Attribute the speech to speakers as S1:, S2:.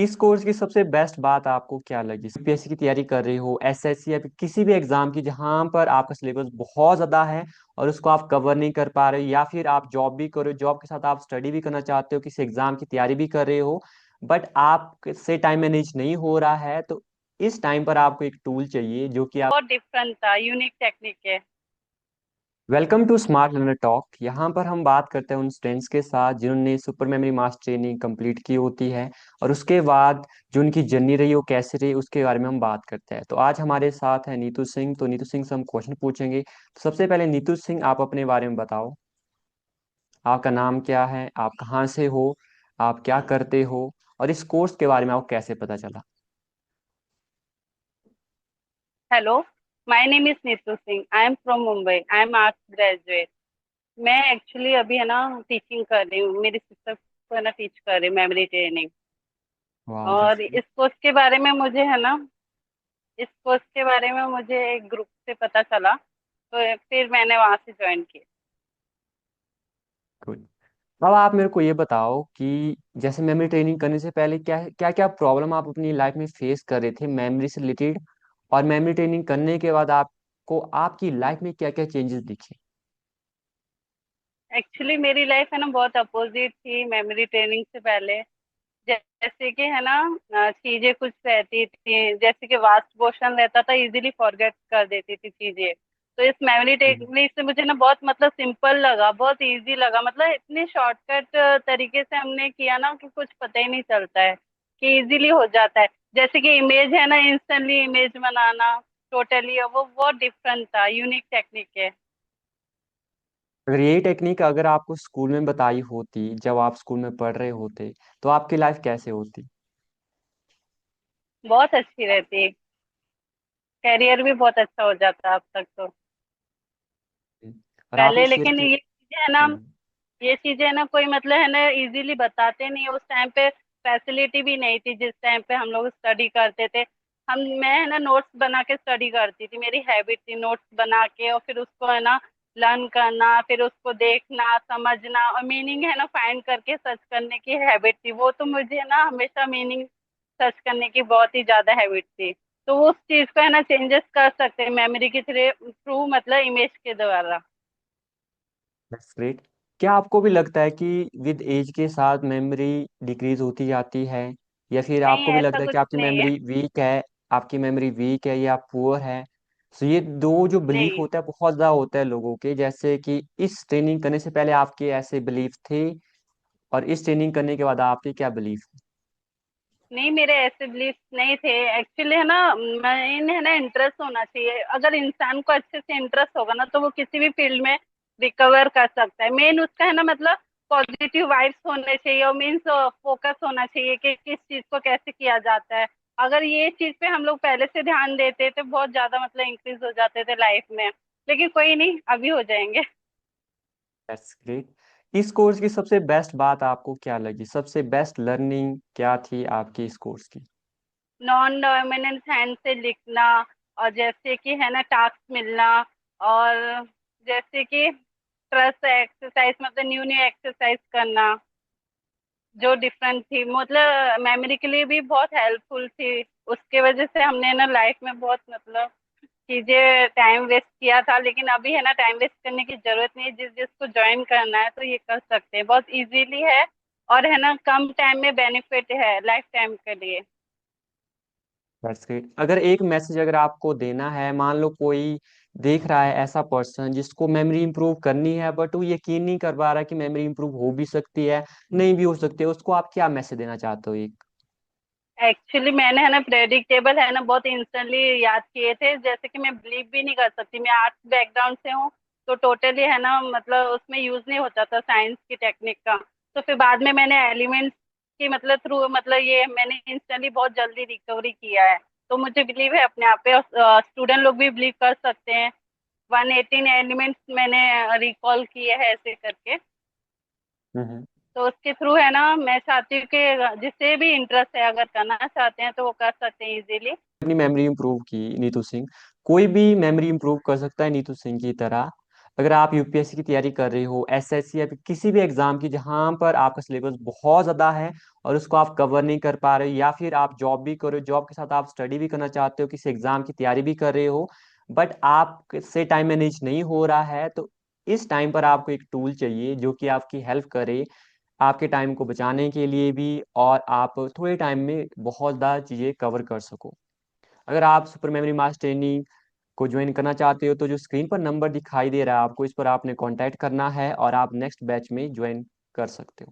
S1: इस कोर्स की सबसे बेस्ट बात आपको क्या लगी? यूपीएससी की तैयारी कर रहे हो, एसएससी या फिर किसी भी एग्जाम की जहां पर आपका सिलेबस बहुत ज्यादा है और उसको आप कवर नहीं कर पा रहे हो, या फिर आप जॉब भी कर रहे हो, जॉब के साथ आप स्टडी भी करना चाहते हो, किसी एग्जाम की तैयारी भी कर रहे हो, बट आप से टाइम मैनेज नहीं हो रहा है, तो इस टाइम पर आपको एक टूल चाहिए जो कि आप।
S2: बहुत डिफरेंट था, यूनिक टेक्निक है।
S1: Welcome to smart learner talk. यहाँ पर हम बात करते हैं उन स्टूडेंट्स के साथ जिन्होंने सुपर मेमोरी मास ट्रेनिंग कंप्लीट की होती है, और उसके बाद जो उनकी जर्नी रही वो कैसे रही उसके बारे में हम बात करते हैं। तो आज हमारे साथ है नीतू सिंह। तो नीतू सिंह से हम क्वेश्चन पूछेंगे। तो सबसे पहले नीतू सिंह, आप अपने बारे में बताओ। आपका नाम क्या है, आप कहाँ से हो, आप क्या करते हो, और इस कोर्स के बारे में आपको कैसे पता चला?
S2: Hello, my name is Neetu Singh. I am from Mumbai. I am arts graduate. मैं एक्चुअली अभी है ना टीचिंग कर रही हूँ। मेरी सिस्टर को है ना टीच कर रही हूँ मेमोरी ट्रेनिंग।
S1: वाह, दैट्स
S2: और
S1: ग्रेट।
S2: इस कोर्स के बारे में मुझे है ना इस कोर्स के बारे में मुझे एक ग्रुप से पता चला, तो फिर मैंने वहां से ज्वाइन किया।
S1: गुड। अब आप मेरे को ये बताओ कि जैसे मेमोरी ट्रेनिंग करने से पहले क्या क्या क्या प्रॉब्लम आप अपनी लाइफ में फेस कर रहे थे मेमोरी से रिलेटेड, और मेमोरी ट्रेनिंग करने के बाद आपको आपकी लाइफ में क्या क्या चेंजेस दिखे?
S2: एक्चुअली मेरी लाइफ है ना बहुत अपोजिट थी मेमोरी ट्रेनिंग से पहले। जैसे कि है ना चीजें कुछ रहती थी, जैसे कि वास्ट पोर्शन रहता था, इजीली फॉरगेट कर देती थी चीजें। तो इस मेमोरी
S1: हम्म।
S2: टेक्निक से मुझे ना बहुत मतलब सिंपल लगा, बहुत इजी लगा। मतलब इतने शॉर्टकट तरीके से हमने किया ना कि कुछ पता ही नहीं चलता है, कि इजीली हो जाता है। जैसे कि इमेज है ना, इंस्टेंटली इमेज बनाना, टोटली वो बहुत डिफरेंट था, यूनिक टेक्निक है।
S1: अगर यही टेक्निक अगर आपको स्कूल में बताई होती जब आप स्कूल में पढ़ रहे होते, तो आपकी लाइफ कैसे होती?
S2: बहुत अच्छी रहती, कैरियर भी बहुत अच्छा हो जाता अब तक तो।
S1: और आपने
S2: पहले
S1: शेयर
S2: लेकिन
S1: की।
S2: ये चीजें है ना, ये चीजें है ना कोई मतलब है ना इजीली बताते नहीं है। उस टाइम पे फैसिलिटी भी नहीं थी जिस टाइम पे हम लोग स्टडी करते थे। मैं है ना नोट्स बना के स्टडी करती थी, मेरी हैबिट थी नोट्स बना के और फिर उसको है ना लर्न करना, फिर उसको देखना समझना और मीनिंग है ना फाइंड करके सर्च करने की हैबिट थी। वो तो मुझे है ना हमेशा मीनिंग सर्च करने की बहुत ही ज्यादा हैबिट थी। तो उस चीज को है ना चेंजेस कर सकते हैं मेमोरी के थ्रू, मतलब इमेज के द्वारा।
S1: That's great. क्या आपको भी लगता है कि विद एज के साथ मेमोरी डिक्रीज होती जाती है, या फिर
S2: नहीं,
S1: आपको भी
S2: ऐसा
S1: लगता है कि
S2: कुछ
S1: आपकी
S2: नहीं है।
S1: मेमोरी वीक है? आपकी मेमोरी वीक है या पुअर है? सो ये दो जो बिलीफ
S2: नहीं
S1: होता है बहुत ज़्यादा होता है लोगों के, जैसे कि इस ट्रेनिंग करने से पहले आपके ऐसे बिलीफ थे, और इस ट्रेनिंग करने के बाद आपके क्या बिलीफ?
S2: नहीं, मेरे ऐसे बिलीफ नहीं थे। एक्चुअली है ना मैंने है ना इंटरेस्ट होना चाहिए। अगर इंसान को अच्छे से इंटरेस्ट होगा ना तो वो किसी भी फील्ड में रिकवर कर सकता है। मेन उसका है ना मतलब पॉजिटिव वाइब्स होने चाहिए और मीन्स फोकस होना चाहिए कि किस चीज को कैसे किया जाता है। अगर ये चीज पे हम लोग पहले से ध्यान देते तो बहुत ज्यादा मतलब इंक्रीज हो जाते थे लाइफ में। लेकिन कोई नहीं, अभी हो जाएंगे।
S1: That's great. इस कोर्स की सबसे बेस्ट बात आपको क्या लगी? सबसे बेस्ट लर्निंग क्या थी आपकी इस कोर्स की?
S2: नॉन डोमिनेंट हैंड से लिखना, और जैसे कि है ना टास्क मिलना, और जैसे कि ट्रस्ट एक्सरसाइज, मतलब न्यू न्यू एक्सरसाइज करना जो डिफरेंट थी, मतलब मेमोरी के लिए भी बहुत हेल्पफुल थी। उसके वजह से हमने ना लाइफ में बहुत मतलब चीजें टाइम वेस्ट किया था, लेकिन अभी है ना टाइम वेस्ट करने की जरूरत नहीं है। जिस जिसको ज्वाइन करना है तो ये कर सकते हैं, बहुत इजीली है। और है ना कम टाइम में बेनिफिट है लाइफ टाइम के लिए।
S1: That's great. अगर एक मैसेज अगर आपको देना है, मान लो कोई देख रहा है ऐसा पर्सन जिसको मेमोरी इंप्रूव करनी है, बट वो यकीन नहीं कर पा रहा कि मेमोरी इंप्रूव हो भी सकती है, नहीं भी हो सकती है, उसको आप क्या मैसेज देना चाहते हो एक?
S2: एक्चुअली मैंने है ना प्रेडिक्टेबल है ना बहुत इंस्टेंटली याद किए थे। जैसे कि मैं बिलीव भी नहीं कर सकती, मैं आर्ट्स बैकग्राउंड से हूँ, तो टोटली है ना मतलब उसमें यूज नहीं होता था साइंस की टेक्निक का। तो फिर बाद में मैंने एलिमेंट्स की मतलब थ्रू मतलब ये मैंने इंस्टेंटली बहुत जल्दी रिकवरी किया है। तो मुझे बिलीव है अपने आप पे, और स्टूडेंट लोग भी बिलीव कर सकते हैं। 118 एलिमेंट्स मैंने रिकॉल किए हैं ऐसे करके।
S1: हम्म।
S2: तो उसके थ्रू है ना मैं चाहती हूँ कि जिससे भी इंटरेस्ट है अगर करना चाहते हैं तो वो कर सकते हैं इजीली।
S1: अपनी मेमोरी इंप्रूव की नीतू सिंह, कोई भी मेमोरी इंप्रूव कर सकता है नीतू सिंह की तरह। अगर आप यूपीएससी की तैयारी कर रहे हो, एसएससी या फिर किसी भी एग्जाम की जहां पर आपका सिलेबस बहुत ज़्यादा है और उसको आप कवर नहीं कर पा रहे हो, या फिर आप जॉब भी कर रहे हो, जॉब के साथ आप स्टडी भी करना चाहते हो, किसी एग्जाम की तैयारी भी कर रहे हो, बट आप से टाइम मैनेज नहीं हो रहा है, तो इस टाइम पर आपको एक टूल चाहिए जो कि आपकी हेल्प करे आपके टाइम को बचाने के लिए भी, और आप थोड़े टाइम में बहुत ज़्यादा चीज़ें कवर कर सको। अगर आप सुपर मेमोरी मास ट्रेनिंग को ज्वाइन करना चाहते हो तो जो स्क्रीन पर नंबर दिखाई दे रहा है आपको, इस पर आपने कांटेक्ट करना है और आप नेक्स्ट बैच में ज्वाइन कर सकते हो।